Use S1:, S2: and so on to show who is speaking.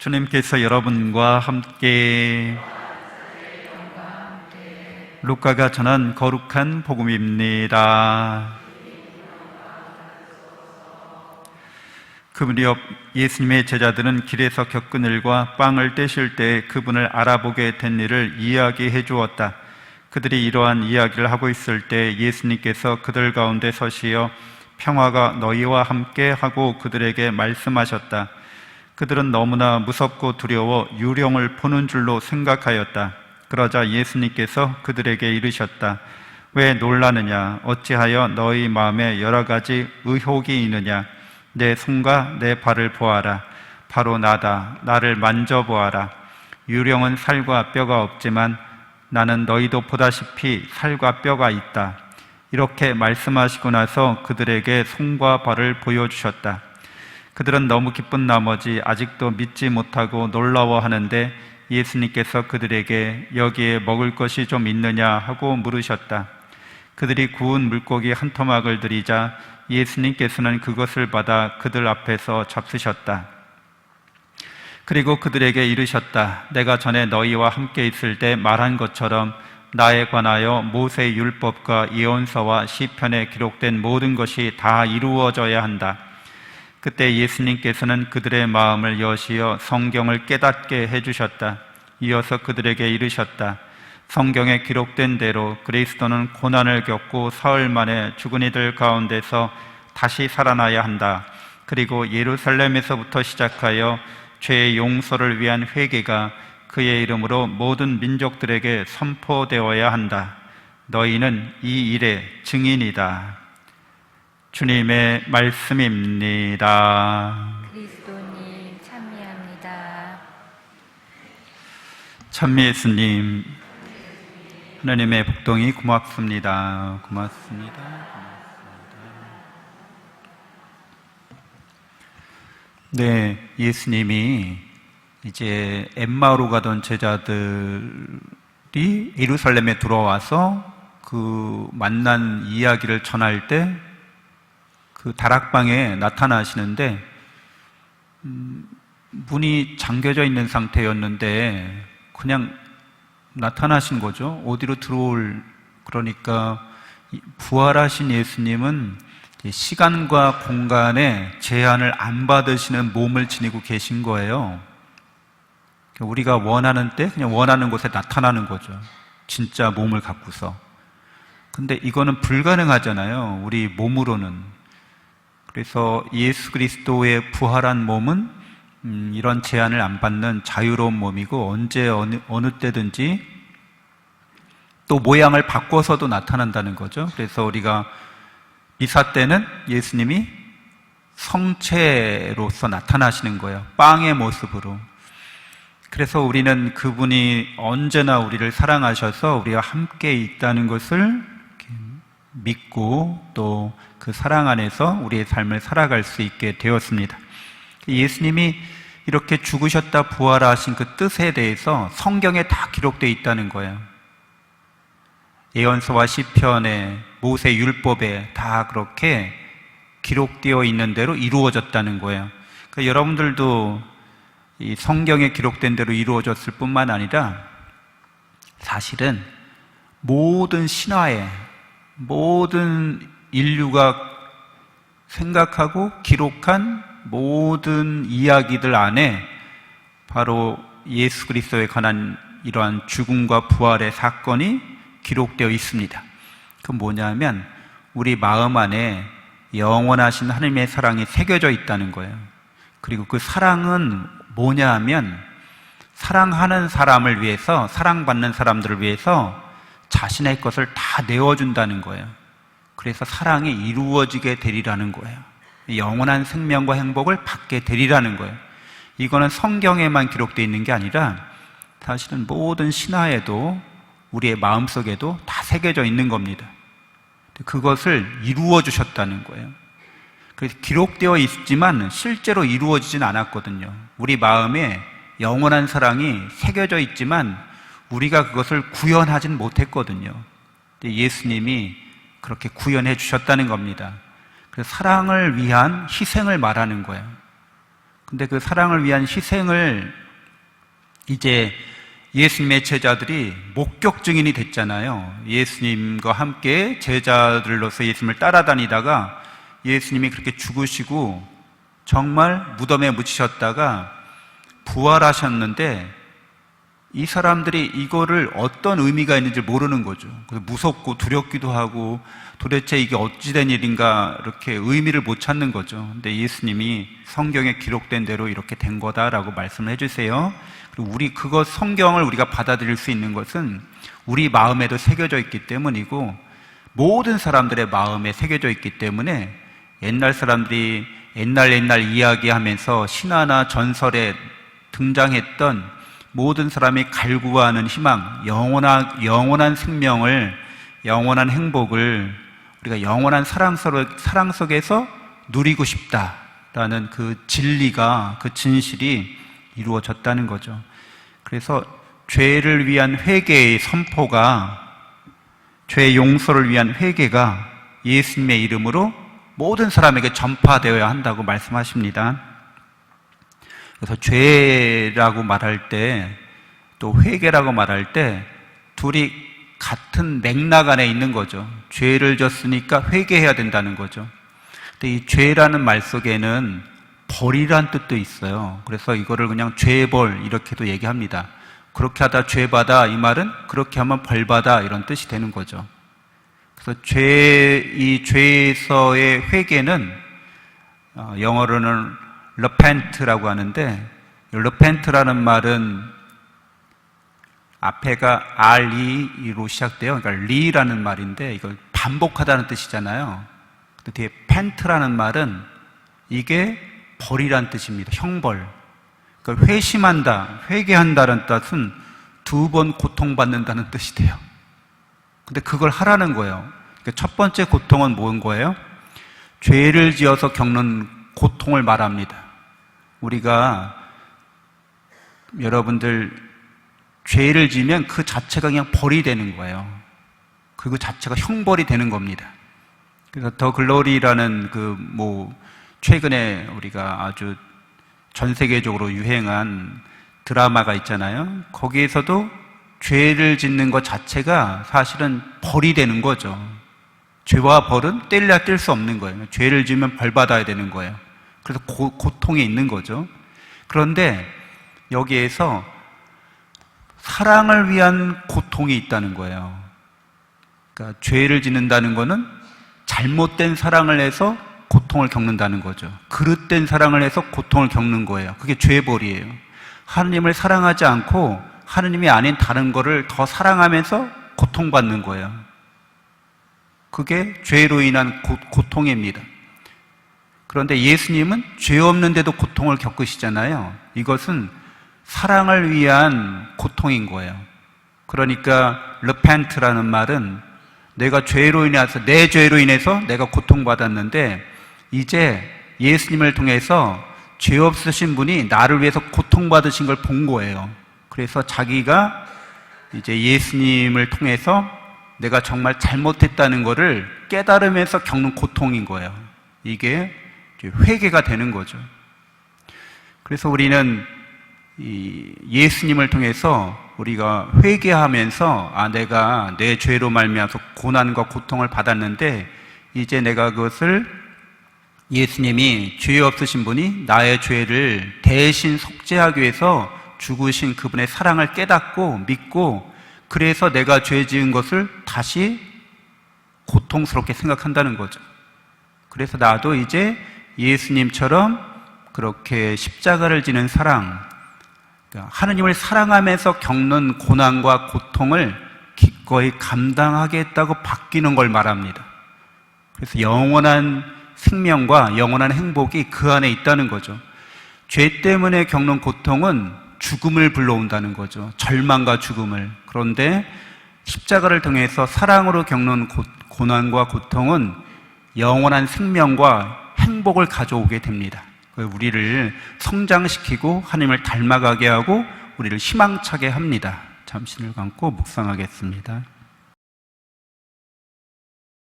S1: 주님께서 여러분과 함께 루카가 전한 거룩한 복음입니다. 그 무렵 예수님의 제자들은 길에서 겪은 일과 빵을 떼실 때 그분을 알아보게 된 일을 이야기해 주었다. 그들이 이러한 이야기를 하고 있을 때 예수님께서 그들 가운데 서시어 평화가 너희와 함께 하고 그들에게 말씀하셨다. 그들은 너무나 무섭고 두려워 유령을 보는 줄로 생각하였다. 그러자 예수님께서 그들에게 이르셨다. 왜 놀라느냐? 어찌하여 너희 마음에 여러 가지 의혹이 있느냐? 내 손과 내 발을 보아라. 바로 나다. 나를 만져보아라. 유령은 살과 뼈가 없지만 나는 너희도 보다시피 살과 뼈가 있다. 이렇게 말씀하시고 나서 그들에게 손과 발을 보여주셨다. 그들은 너무 기쁜 나머지 아직도 믿지 못하고 놀라워하는데 예수님께서 그들에게 여기에 먹을 것이 좀 있느냐 하고 물으셨다. 그들이 구운 물고기 한 토막을 드리자 예수님께서는 그것을 받아 그들 앞에서 잡수셨다. 그리고 그들에게 이르셨다. 내가 전에 너희와 함께 있을 때 말한 것처럼 나에 관하여 모세 율법과 예언서와 시편에 기록된 모든 것이 다 이루어져야 한다. 그때 예수님께서는 그들의 마음을 여시어 성경을 깨닫게 해주셨다. 이어서 그들에게 이르셨다. 성경에 기록된 대로 그리스도는 고난을 겪고 사흘 만에 죽은 이들 가운데서 다시 살아나야 한다. 그리고 예루살렘에서부터 시작하여 죄의 용서를 위한 회개가 그의 이름으로 모든 민족들에게 선포되어야 한다. 너희는 이 일의 증인이다. 주님의 말씀입니다.
S2: 그리스도님 찬미합니다.
S1: 찬미 예수님, 하나님의 복동이 고맙습니다. 고맙습니다. 네, 예수님이 이제 엠마오로 가던 제자들이 예루살렘에 들어와서 그 만난 이야기를 전할 때 그 다락방에 나타나시는데 문이 잠겨져 있는 상태였는데 그냥 나타나신 거죠. 어디로 들어올, 그러니까 부활하신 예수님은 시간과 공간에 제한을 안 받으시는 몸을 지니고 계신 거예요. 우리가 원하는 때 그냥 원하는 곳에 나타나는 거죠. 진짜 몸을 갖고서. 근데 이거는 불가능하잖아요. 우리 몸으로는. 그래서 예수 그리스도의 부활한 몸은 이런 제한을 안 받는 자유로운 몸이고 언제 어느 때든지 또 모양을 바꿔서도 나타난다는 거죠. 그래서 우리가 미사 때는 예수님이 성체로서 나타나시는 거예요. 빵의 모습으로. 그래서 우리는 그분이 언제나 우리를 사랑하셔서 우리와 함께 있다는 것을 믿고 또 그 사랑 안에서 우리의 삶을 살아갈 수 있게 되었습니다. 예수님이 이렇게 죽으셨다 부활하신 그 뜻에 대해서 성경에 다 기록되어 있다는 거예요. 예언서와 시편에 모세 율법에 다 그렇게 기록되어 있는 대로 이루어졌다는 거예요. 그러니까 여러분들도 이 성경에 기록된 대로 이루어졌을 뿐만 아니라 사실은 모든 신화에 모든 인류가 생각하고 기록한 모든 이야기들 안에 바로 예수 그리스도에 관한 이러한 죽음과 부활의 사건이 기록되어 있습니다. 그건 뭐냐면 우리 마음 안에 영원하신 하나님의 사랑이 새겨져 있다는 거예요. 그리고 그 사랑은 뭐냐 하면 사랑하는 사람을 위해서, 사랑받는 사람들을 위해서 자신의 것을 다 내어준다는 거예요. 그래서 사랑이 이루어지게 되리라는 거예요. 영원한 생명과 행복을 받게 되리라는 거예요. 이거는 성경에만 기록되어 있는 게 아니라 사실은 모든 신화에도 우리의 마음속에도 다 새겨져 있는 겁니다. 그것을 이루어 주셨다는 거예요. 그래서 기록되어 있지만 실제로 이루어지진 않았거든요. 우리 마음에 영원한 사랑이 새겨져 있지만 우리가 그것을 구현하진 못했거든요. 예수님이 그렇게 구현해 주셨다는 겁니다. 그래서 사랑을 위한 희생을 말하는 거예요. 근데 그 사랑을 위한 희생을 이제 예수님의 제자들이 목격 증인이 됐잖아요. 예수님과 함께 제자들로서 예수님을 따라다니다가 예수님이 그렇게 죽으시고 정말 무덤에 묻히셨다가 부활하셨는데 이 사람들이 이거를 어떤 의미가 있는지 모르는 거죠. 그래서 무섭고 두렵기도 하고 도대체 이게 어찌된 일인가 이렇게 의미를 못 찾는 거죠. 근데 예수님이 성경에 기록된 대로 이렇게 된 거다라고 말씀을 해주세요. 그리고 우리 성경을 우리가 받아들일 수 있는 것은 우리 마음에도 새겨져 있기 때문이고 모든 사람들의 마음에 새겨져 있기 때문에 옛날 사람들이 옛날 이야기하면서 신화나 전설에 등장했던 모든 사람이 갈구하는 희망, 영원한 생명을, 영원한 행복을 우리가 영원한 사랑 속에서 누리고 싶다라는 그 진리가, 그 진실이 이루어졌다는 거죠. 그래서 죄를 위한 회개의 선포가, 죄 용서를 위한 회개가 예수님의 이름으로 모든 사람에게 전파되어야 한다고 말씀하십니다. 그래서 죄라고 말할 때 또 회개라고 말할 때 둘이 같은 맥락 안에 있는 거죠. 죄를 졌으니까 회개해야 된다는 거죠. 근데 이 죄라는 말 속에는 벌이란 뜻도 있어요. 그래서 이거를 그냥 죄벌 이렇게도 얘기합니다. 그렇게 하다 죄받아, 이 말은 그렇게 하면 벌받아 이런 뜻이 되는 거죠. 그래서 이 죄에서의 회개는 영어로는 repent라고 하는데, repent라는 말은 앞에가 RE로 시작돼요. 그러니까 리라는 말인데 이걸 반복하다는 뜻이잖아요. 그 뒤에 pent라는 말은 이게 벌이란 뜻입니다. 형벌. 그러니까 회심한다, 회개한다는 뜻은 2번 고통받는다는 뜻이 돼요. 근데 그걸 하라는 거예요. 그러니까 첫 번째 고통은 뭔 거예요? 죄를 지어서 겪는 고통을 말합니다. 우리가 여러분들 죄를 지면 그 자체가 그냥 벌이 되는 거예요. 그 자체가 형벌이 되는 겁니다. 그래서 더 글로리라는 최근에 우리가 아주 전 세계적으로 유행한 드라마가 있잖아요. 거기에서도 죄를 짓는 것 자체가 사실은 벌이 되는 거죠. 죄와 벌은 떼려야 뗄 수 없는 거예요. 죄를 지으면 벌 받아야 되는 거예요. 그래서 고통이 있는 거죠. 그런데 여기에서 사랑을 위한 고통이 있다는 거예요. 그러니까 죄를 짓는다는 거는 잘못된 사랑을 해서 고통을 겪는다는 거죠. 그릇된 사랑을 해서 고통을 겪는 거예요. 그게 죄벌이에요. 하느님을 사랑하지 않고 하느님이 아닌 다른 거를 더 사랑하면서 고통받는 거예요. 그게 죄로 인한 고통입니다. 그런데 예수님은 죄 없는데도 고통을 겪으시잖아요. 이것은 사랑을 위한 고통인 거예요. 그러니까 repent라는 말은 내가 내 죄로 인해서 내가 고통받았는데 이제 예수님을 통해서 죄 없으신 분이 나를 위해서 고통받으신 걸 본 거예요. 그래서 자기가 이제 예수님을 통해서 내가 정말 잘못했다는 거를 깨달으면서 겪는 고통인 거예요. 이게 회개가 되는 거죠. 그래서 우리는 예수님을 통해서 우리가 회개하면서 내가 내 죄로 말미암아서 고난과 고통을 받았는데 이제 내가 그것을 예수님이 죄 없으신 분이 나의 죄를 대신 속죄하기 위해서 죽으신 그분의 사랑을 깨닫고 믿고 그래서 내가 죄 지은 것을 다시 고통스럽게 생각한다는 거죠. 그래서 나도 이제 예수님처럼 그렇게 십자가를 지는 사랑, 하느님을 사랑하면서 겪는 고난과 고통을 기꺼이 감당하겠다고 바뀌는 걸 말합니다. 그래서 영원한 생명과 영원한 행복이 그 안에 있다는 거죠. 죄 때문에 겪는 고통은 죽음을 불러온다는 거죠. 절망과 죽음을. 그런데 십자가를 통해서 사랑으로 겪는 고난과 고통은 영원한 생명과 행복을 가져오게 됩니다. 우리를 성장시키고 하나님을 닮아가게 하고 우리를 희망차게 합니다. 잠시 눈을 감고 묵상하겠습니다.